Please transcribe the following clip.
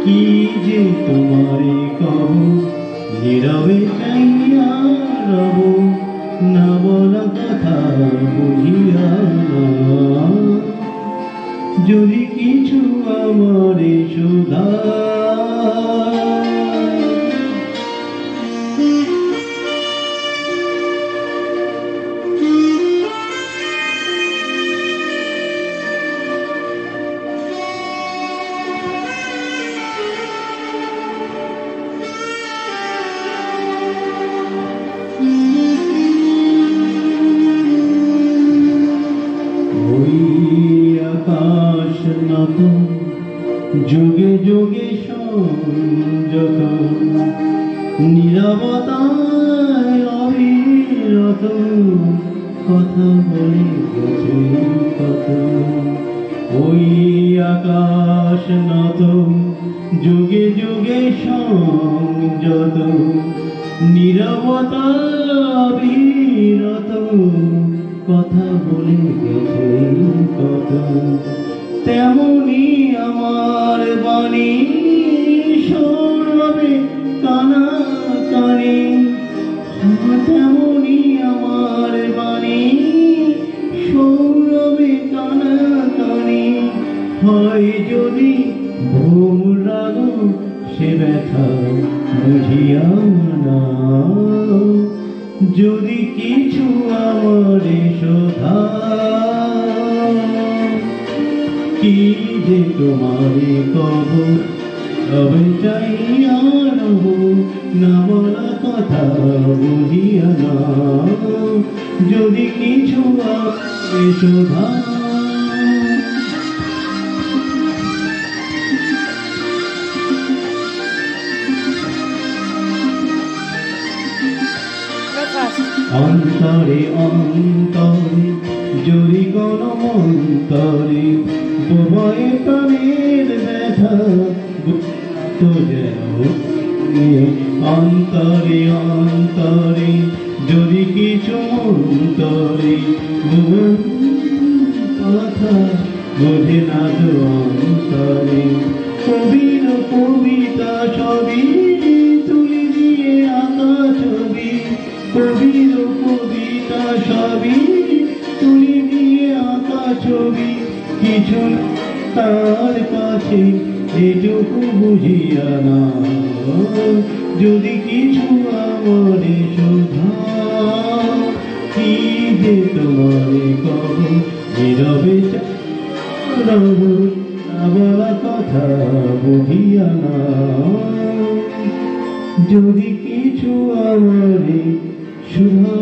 কি যে তোমারে কব, নীরবে চাইয়া রব, না বলা কথা বুঝিয়া না। যদি কিছু আমারে শুধা আকাশ নত যুগে যুগে সংযত, নীরবতায় অবিরত কথা বলে গেছে কত। ওই আকাশ নত যুগে যুগে সংযত, নীরবতায় অবিরত কথা বলে গেছে কত। তেমনি আমার বাণী সৌরভে কানা কানে, তেমনি আমার বাণী সৌরভে কানা কানে। হয় যদি ভোম রাগ সে ব্যথা বুঝিয়া না, যদি কিছু আমারে শোধা। কি যে তোমারে কব, তবে চাইয়া রব, না বলা কথা বুঝিয়া না। যদি কিছু আমারে শোধা। অন্তরে অন্তরে জড়ি কোন মন্তরে, বোবায় প্রাণের ব্যথা তো যেন। অন্তরে অন্তরে যদি কিছু অন্তরে, কথা বোঝে না তো অন্তরে। কবির কবিতা সবই তুলি দিয়ে আঁকা ছবি, কবির কবিতা সবই তুলি দিয়ে আঁকা ছবি। কিছু তার কাছে এটুকু বুঝিয়া না, যদি কিছু আমারে শোধা। কি যে তোমারে কব, নীরবে রব, না বলা কথা বুঝিয়া না। যদি কিছু আমারে শুধা।